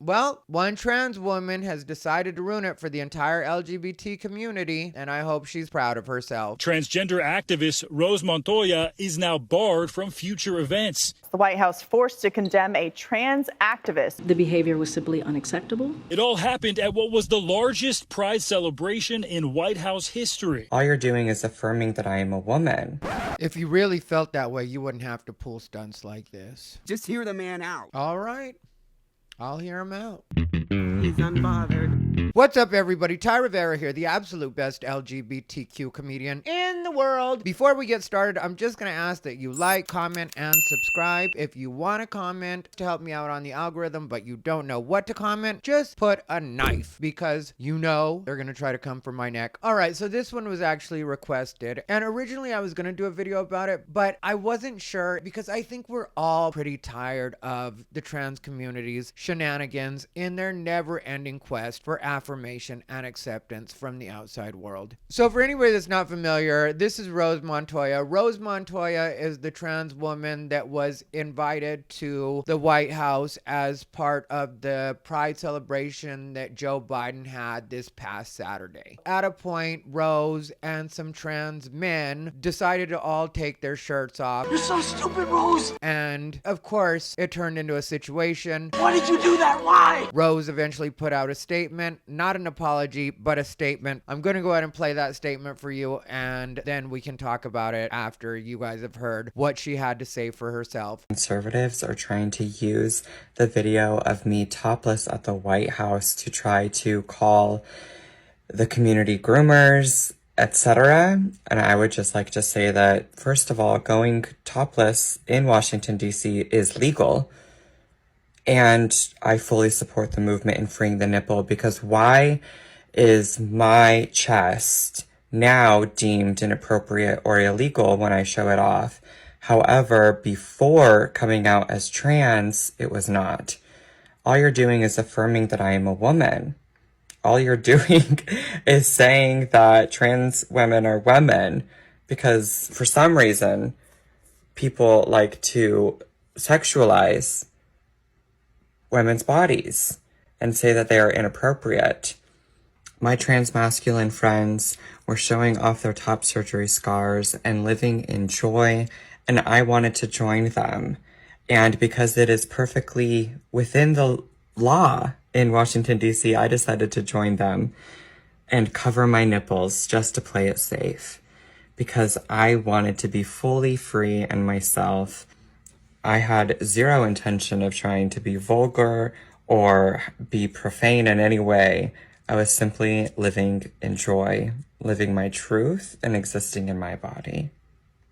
Well, one trans woman has decided to ruin it for the entire LGBT community, and I hope she's proud of herself. Transgender activist Rose Montoya is now barred from future events. The White House forced to condemn a trans activist. The behavior was simply unacceptable. It all happened at what was the largest Pride celebration in White House history. All you're doing is affirming that I am a woman. If you really felt that way, you wouldn't have to pull stunts like this. Just hear the man out. All right. I'll hear him out. He's unbothered. What's up, everybody? Ty Rivera here, the absolute best LGBTQ comedian in the world. Before we get started, I'm just going to ask that you like, comment, and subscribe. If you want to comment to help me out on the algorithm, but you don't know what to comment, just put a knife, because you know they're going to try to come for my neck. All right, so this one was actually requested, and originally I was going to do a video about it, but I wasn't sure because I think we're all pretty tired of the trans community's shenanigans in their never-ending quest for affirmation and acceptance from the outside world. So for anybody that's not familiar, this is Rose Montoya. Rose Montoya is the trans woman that was invited to the White House as part of the Pride celebration that Joe Biden had this past Saturday. At a point, Rose and some trans men decided to all take their shirts off. You're so stupid, Rose. And of course, it turned into a situation. Why did you do that? Why? Rose eventually put out a statement, not an apology, but a statement. I'm going to go ahead and play that statement for you, and then we can talk about it after you guys have heard what she had to say for herself. Conservatives are trying to use the video of me topless at the White House to try to call the community groomers, etc. And I would just like to say that, first of all, going topless in Washington, D.C. is legal. And I fully support the movement in freeing the nipple, because why is my chest now deemed inappropriate or illegal when I show it off? However, before coming out as trans, it was not. All you're doing is affirming that I am a woman. All you're doing is saying that trans women are women, because for some reason, people like to sexualize women's bodies and say that they are inappropriate. My trans masculine friends were showing off their top surgery scars and living in joy, and I wanted to join them. And because it is perfectly within the law in Washington, D.C., I decided to join them and cover my nipples just to play it safe, because I wanted to be fully free and myself. I had zero intention of trying to be vulgar or be profane in any way. I was simply living in joy, living my truth, and existing in my body.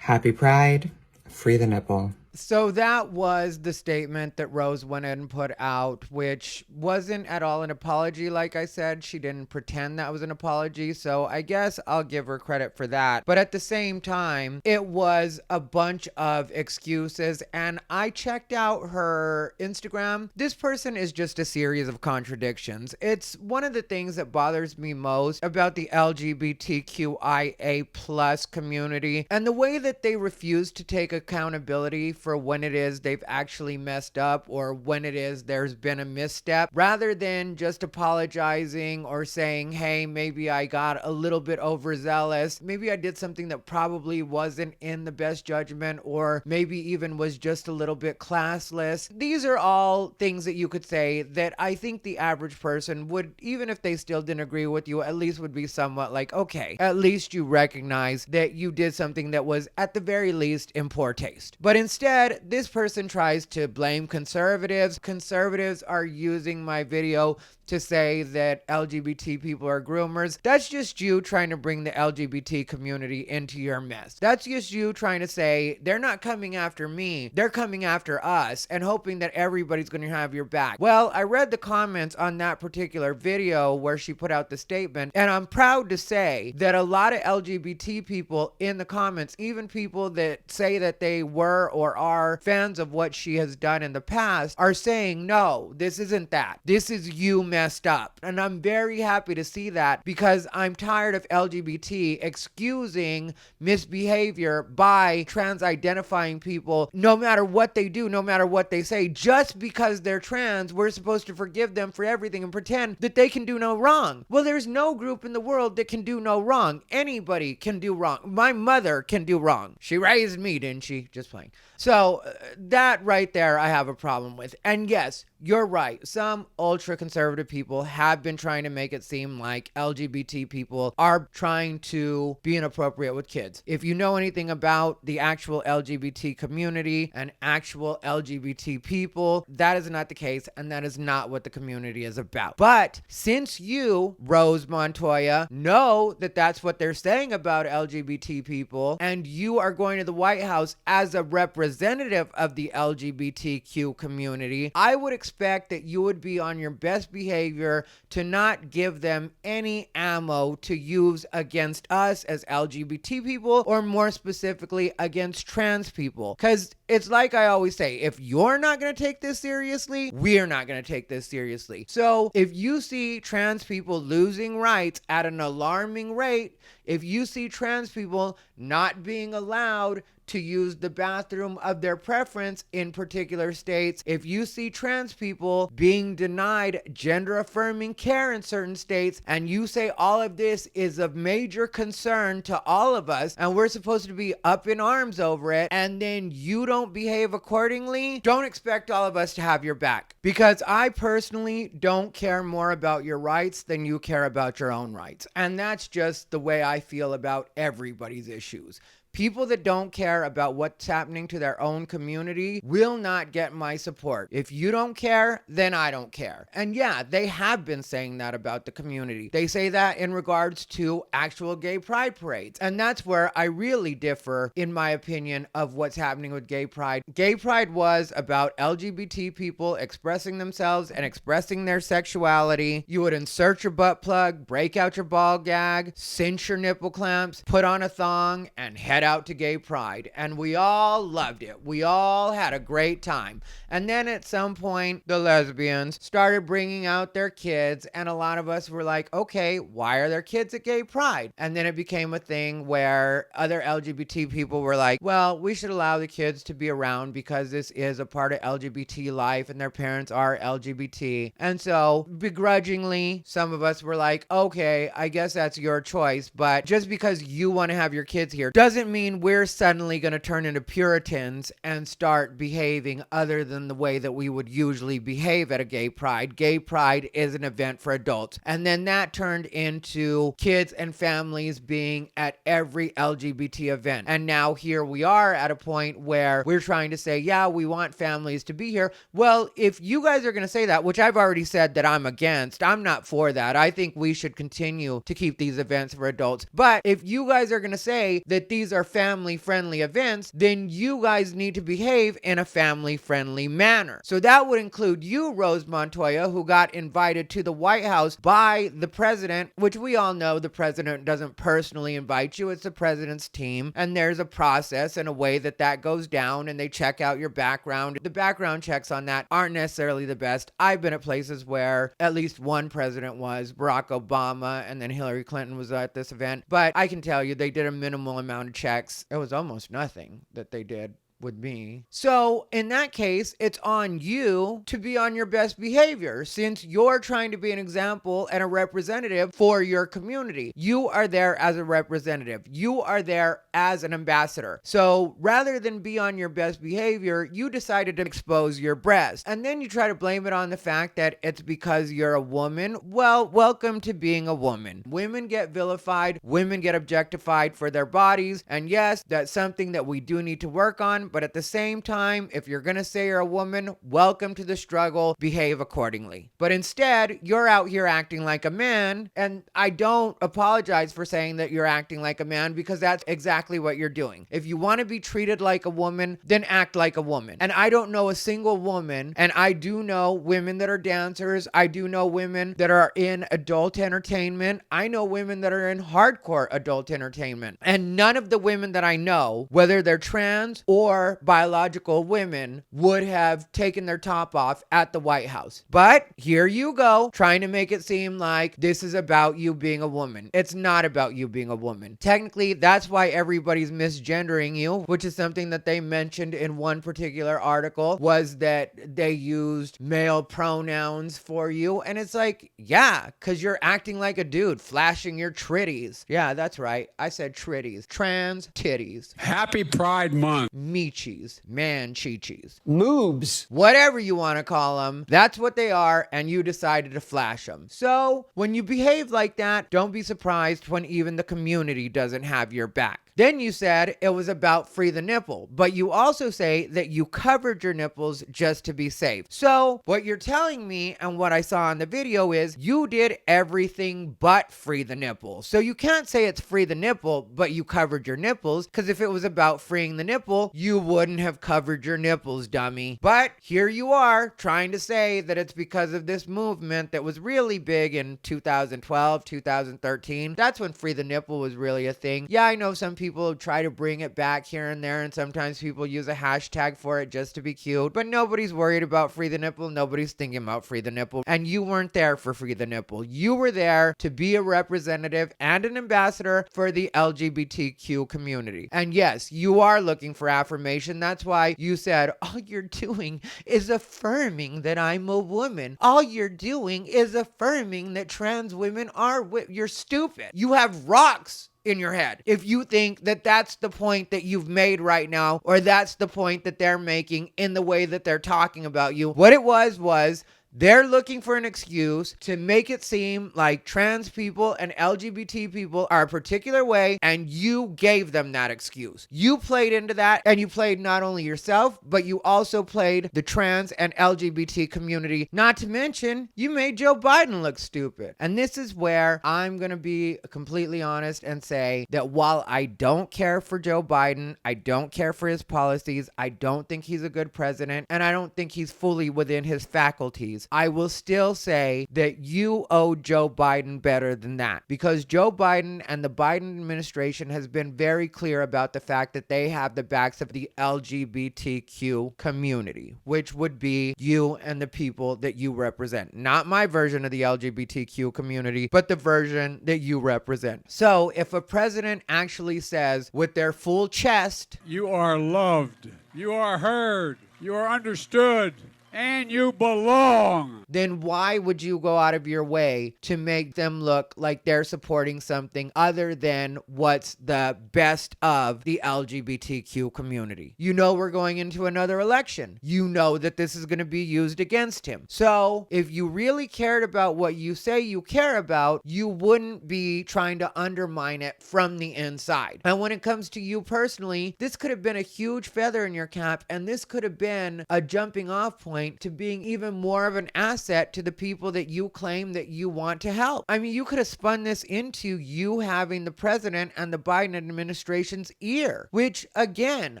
Happy Pride, free the nipple. So that was the statement that Rose went ahead and put out, which wasn't at all an apology. Like I said, she didn't pretend that was an apology, so I guess I'll give her credit for that. But at the same time, it was a bunch of excuses, and I checked out her Instagram. This person is just a series of contradictions. It's one of the things that bothers me most about the LGBTQIA plus community, and the way that they refuse to take accountability for when it is they've actually messed up, or when it is there's been a misstep, rather than just apologizing or saying, hey, maybe I got a little bit overzealous, maybe I did something that probably wasn't in the best judgment, or maybe even was just a little bit classless. These are all things that you could say that I think the average person would, even if they still didn't agree with you, at least would be somewhat like, okay, at least you recognize that you did something that was at the very least in poor taste. But instead, this person tries to blame conservatives. Conservatives are using my video to say that LGBT people are groomers. That's just you trying to bring the LGBT community into your mess. That's just you trying to say, they're not coming after me, they're coming after us, and hoping that everybody's going to have your back. Well, I read the comments on that particular video where she put out the statement, and I'm proud to say that a lot of LGBT people in the comments, even people that say that they were or are fans of what she has done in the past are saying, no, this isn't that. This is you messed up. And I'm very happy to see that because I'm tired of LGBT excusing misbehavior by trans identifying people. No matter what they do, no matter what they say, just because they're trans, we're supposed to forgive them for everything and pretend that they can do no wrong. Well, there's no group in the world that can do no wrong. Anybody can do wrong. My mother can do wrong. She raised me, didn't she? Just playing. So that right there, I have a problem with. And yes, you're right. Some ultra conservative people have been trying to make it seem like LGBT people are trying to be inappropriate with kids. If you know anything about the actual LGBT community and actual LGBT people, that is not the case, and that is not what the community is about. But since you, Rose Montoya, know that that's what they're saying about LGBT people, and you are going to the White House as a representative of the LGBTQ community, I would expect that you would be on your best behavior to not give them any ammo to use against us as LGBT people, or more specifically against trans people. Because it's like I always say, if you're not going to take this seriously, we're not going to take this seriously. So if you see trans people losing rights at an alarming rate, if you see trans people not being allowed to use the bathroom of their preference in particular states, if you see trans people being denied gender affirming care in certain states, and you say all of this is of major concern to all of us and we're supposed to be up in arms over it, and then you don't behave accordingly, don't expect all of us to have your back. Because I personally don't care more about your rights than you care about your own rights. And that's just the way I feel about everybody's issues. People that don't care about what's happening to their own community will not get my support. If you don't care, then I don't care. And yeah, they have been saying that about the community. They say that in regards to actual gay pride parades. And that's where I really differ, in my opinion, of what's happening with gay pride. Gay pride was about LGBT people expressing themselves and expressing their sexuality. You would insert your butt plug, break out your ball gag, cinch your nipple clamps, put on a thong, and head out to gay pride, and we all loved it. We all had a great time. And then at some point, the lesbians started bringing out their kids, and a lot of us were like, okay, why are there kids at gay pride? And then it became a thing where other LGBT people were like, well, we should allow the kids to be around because this is a part of LGBT life and their parents are LGBT. And so begrudgingly, some of us were like, okay, I guess that's your choice, but just because you want to have your kids here doesn't mean we're suddenly going to turn into Puritans and start behaving other than the way that we would usually behave at a gay pride. Gay pride is an event for adults. And then that turned into kids and families being at every LGBT event. And now here we are at a point where we're trying to say, yeah, we want families to be here. Well, if you guys are going to say that, which I've already said that I'm against, I'm not for that. I think we should continue to keep these events for adults. But if you guys are going to say that these are family-friendly events, then you guys need to behave in a family-friendly manner. So that would include you, Rose Montoya, who got invited to the White House by the president, which we all know the president doesn't personally invite you. It's the president's team, and there's a process and a way that that goes down, and they check out your background. The background checks on that aren't necessarily the best. I've been at places where at least one president was, Barack Obama, and then Hillary Clinton was at this event, but I can tell you they did a minimal amount of checks. It was almost nothing that they did with me. So in that case, it's on you to be on your best behavior since you're trying to be an example and a representative for your community. You are there as a representative. You are there as an ambassador. So rather than be on your best behavior, you decided to expose your breast. And then you try to blame it on the fact that it's because you're a woman. Well, welcome to being a woman. Women get vilified. Women get objectified for their bodies. And yes, that's something that we do need to work on. But at the same time, if you're going to say you're a woman, welcome to the struggle, behave accordingly. But instead, you're out here acting like a man, and I don't apologize for saying that you're acting like a man because that's exactly what you're doing. If you want to be treated like a woman, then act like a woman. And I don't know a single woman, and I do know women that are dancers, I do know women that are in adult entertainment, I know women that are in hardcore adult entertainment, and none of the women that I know, whether they're trans or 4 biological women would have taken their top off at the White House. But here you go, trying to make it seem like this is about you being a woman. It's not about you being a woman. Technically, that's why everybody's misgendering you, which is something that they mentioned in one particular article, was that they used male pronouns for you. And it's like, yeah, because you're acting like a dude, flashing your tritties. Yeah, that's right. I said tritties. Trans titties. Happy Pride Month. Meachies. Man chi-chis. Moobs. Whatever you want to call them, that's what they are, and you decided to flash them. So, when you behave like that, don't be surprised when even the community doesn't have your back. Then you said it was about free the nipple, but you also say that you covered your nipples just to be safe. So what you're telling me and what I saw in the video is you did everything but free the nipple. So you can't say it's free the nipple, but you covered your nipples, because if it was about freeing the nipple, you wouldn't have covered your nipples, dummy. But here you are trying to say that it's because of this movement that was really big in 2012, 2013. That's when free the nipple was really a thing. Yeah, I know some people try to bring it back here and there, and sometimes people use a hashtag for it just to be cute, but nobody's worried about free the nipple. Nobody's thinking about free the nipple, and you weren't there for free the nipple. You were there to be a representative and an ambassador for the LGBTQ community. And yes, you are looking for affirmation. That's why you said all you're doing is affirming that I'm a woman. All you're doing is affirming that trans women are you're stupid. You have rocks in your head if you think that that's the point that you've made right now, or that's the point that they're making in the way that they're talking about you. What it was they're looking for an excuse to make it seem like trans people and LGBT people are a particular way, and you gave them that excuse. You played into that, and you played not only yourself, but you also played the trans and LGBT community. Not to mention, you made Joe Biden look stupid. And this is where I'm going to be completely honest and say that while I don't care for Joe Biden, I don't care for his policies, I don't think he's a good president, and I don't think he's fully within his faculties, I will still say that you owe Joe Biden better than that, because Joe Biden and the Biden administration has been very clear about the fact that they have the backs of the LGBTQ community, which would be you and the people that you represent. Not my version of the LGBTQ community, but the version that you represent. So if a president actually says with their full chest, You are loved. You are heard. You are understood. And you belong. then why would you go out of your way to make them look like they're supporting something other than what's the best of the LGBTQ community? You know we're going into another election. You know that this is going to be used against him. So if you really cared about what you say you care about, you wouldn't be trying to undermine it from the inside. And when it comes to you personally, this could have been a huge feather in your cap, and this could have been a jumping off point to being even more of an asset to the people that you claim that you want to help. I mean, you could have spun this into you having the president and the Biden administration's ear, which again,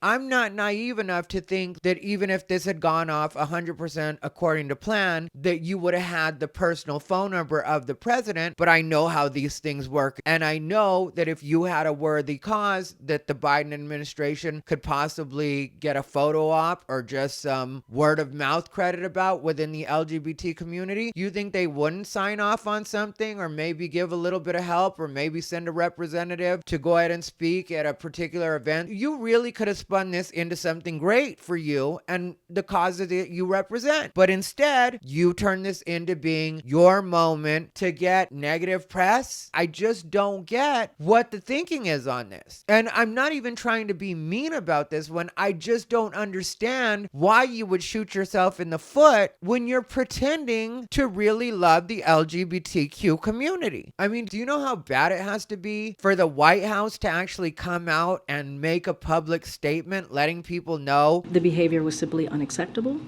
I'm not naive enough to think that even if this had gone off 100% according to plan, that you would have had the personal phone number of the president. But I know how these things work, and I know that if you had a worthy cause that the Biden administration could possibly get a photo op or just some word of mouth credit about within the LGBT community, you think they wouldn't sign off on something, or maybe give a little bit of help, or maybe send a representative to go ahead and speak at a particular event? You really could have spun this into something great for you and the causes that you represent. But instead, you turn this into being your moment to get negative press. I just don't get what the thinking is on this. And I'm not even trying to be mean about this when I just don't understand why you would shoot yourself in the foot when you're pretending to really love the LGBTQ community. I mean, do you know how bad it has to be for the White House to actually come out and make a public statement letting people know? The behavior was simply unacceptable.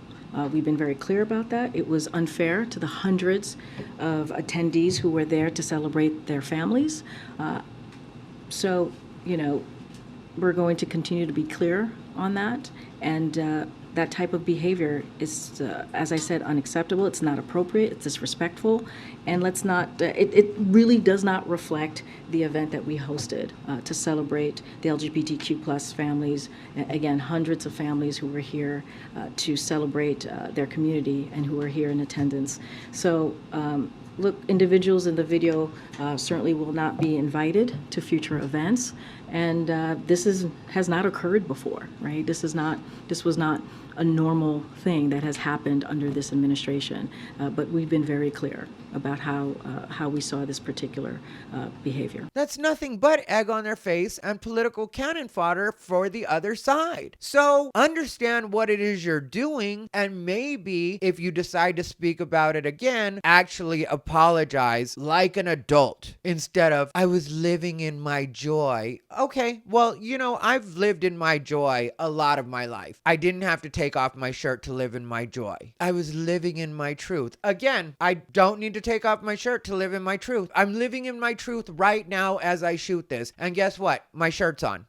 We've been very clear about that. It was unfair to the hundreds of attendees who were there to celebrate their families. So, we're going to continue to be clear on that. And that type of behavior is, as I said, unacceptable. It's not appropriate. It's disrespectful. And let's not, it really does not reflect the event that we hosted to celebrate the LGBTQ plus families. Again, hundreds of families who were here to celebrate their community and who were here in attendance. So, look, individuals in the video certainly will not be invited to future events, and this has not occurred before, right? This was not a normal thing that has happened under this administration, but we've been very clear about how we saw this particular behavior. That's nothing but egg on their face and political cannon fodder for the other side. So understand what it is you're doing, and maybe if you decide to speak about it again, actually apologize like an adult instead of, I was living in my joy. Okay, well, I've lived in my joy a lot of my life. I didn't have to take off my shirt to live in my joy. I was living in my truth. Again, I don't need to take off my shirt to live in my truth. I'm living in my truth right now as I shoot this. And guess what? My shirt's on.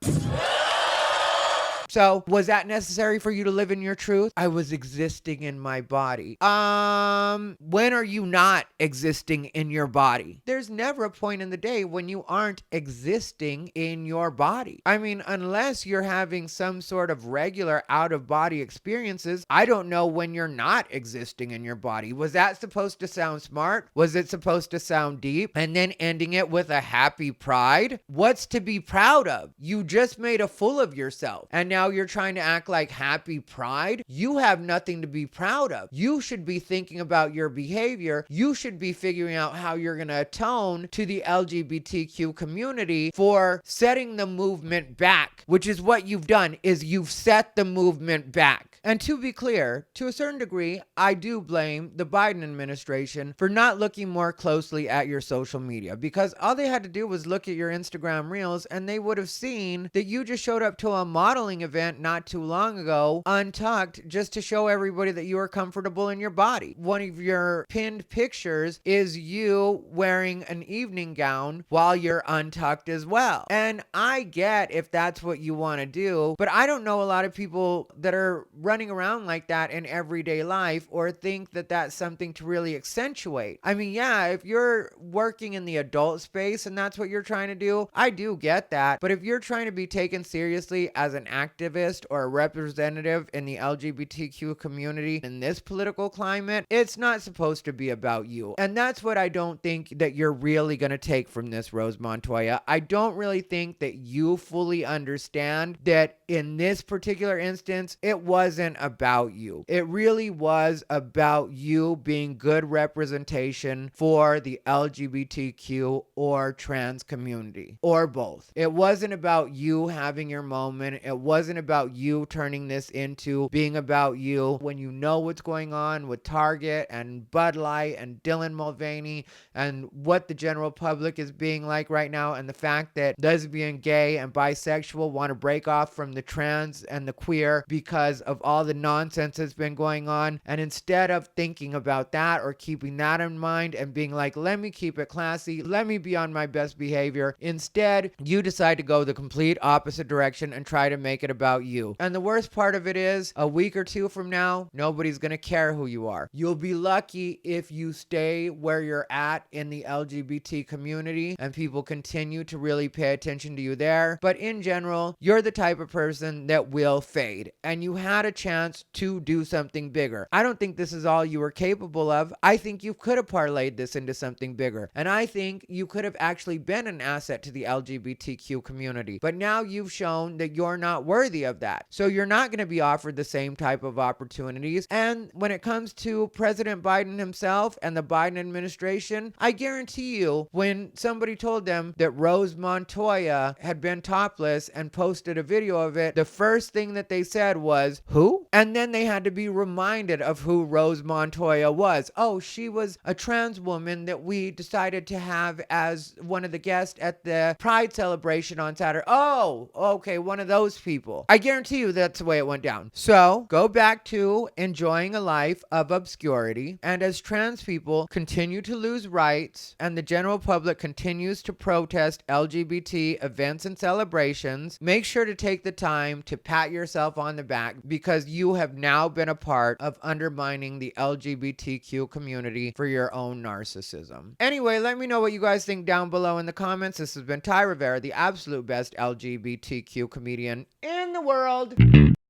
So, was that necessary for you to live in your truth? I was existing in my body. When are you not existing in your body? There's never a point in the day when you aren't existing in your body. I mean, unless you're having some sort of regular out-of-body experiences, I don't know when you're not existing in your body. Was that supposed to sound smart? Was it supposed to sound deep? And then ending it with a happy pride? What's to be proud of? You just made a fool of yourself. And now you're trying to act like happy pride. You have nothing to be proud of. You should be thinking about your behavior. You should be figuring out how you're going to atone to the LGBTQ community for setting the movement back, which is what you've done, is you've set the movement back. And to be clear, to a certain degree, I do blame the Biden administration for not looking more closely at your social media, because all they had to do was look at your Instagram reels and they would have seen that you just showed up to a modeling event not too long ago, untucked, just to show everybody that you are comfortable in your body. One of your pinned pictures is you wearing an evening gown while you're untucked as well. And I get if that's what you want to do, but I don't know a lot of people that are running around like that in everyday life or think that that's something to really accentuate. I mean, yeah, if you're working in the adult space and that's what you're trying to do, I do get that. But if you're trying to be taken seriously as an activist or a representative in the LGBTQ community in this political climate, it's not supposed to be about you. And that's what I don't think that you're really going to take from this, Rose Montoya. I don't really think that you fully understand that in this particular instance, it wasn't about you. It really was about you being good representation for the LGBTQ or trans community, or both. It wasn't about you having your moment. It wasn't about you turning this into being about you when you know what's going on with Target and Bud Light and Dylan Mulvaney and what the general public is being like right now, and the fact that lesbian, gay, and bisexual want to break off from the trans and the queer because of all the nonsense that's been going on. And instead of thinking about that or keeping that in mind and being like, let me keep it classy, let me be on my best behavior, instead you decide to go the complete opposite direction and try to make it about you. And the worst part of it is, a week or two from now, nobody's going to care who you are. You'll be lucky if you stay where you're at in the LGBT community and people continue to really pay attention to you there. But in general, you're the type of person that will fade, and you had a chance to do something bigger. I don't think this is all you were capable of. I think you could have parlayed this into something bigger. And I think you could have actually been an asset to the LGBTQ community. But now you've shown that you're not worthy of that. So you're not going to be offered the same type of opportunities. And when it comes to President Biden himself and the Biden administration, I guarantee you, when somebody told them that Rose Montoya had been topless and posted a video of it, the first thing that they said was, who? And then they had to be reminded of who Rose Montoya was. Oh, she was a trans woman that we decided to have as one of the guests at the Pride celebration on Saturday. Oh, okay, one of those people. I guarantee you that's the way it went down. So go back to enjoying a life of obscurity. And as trans people continue to lose rights and the general public continues to protest LGBT events and celebrations, make sure to take the time to pat yourself on the back, because because you have now been a part of undermining the LGBTQ community for your own narcissism. Anyway, let me know what you guys think down below in the comments. This has been Ty Rivera, the absolute best LGBTQ comedian in the world.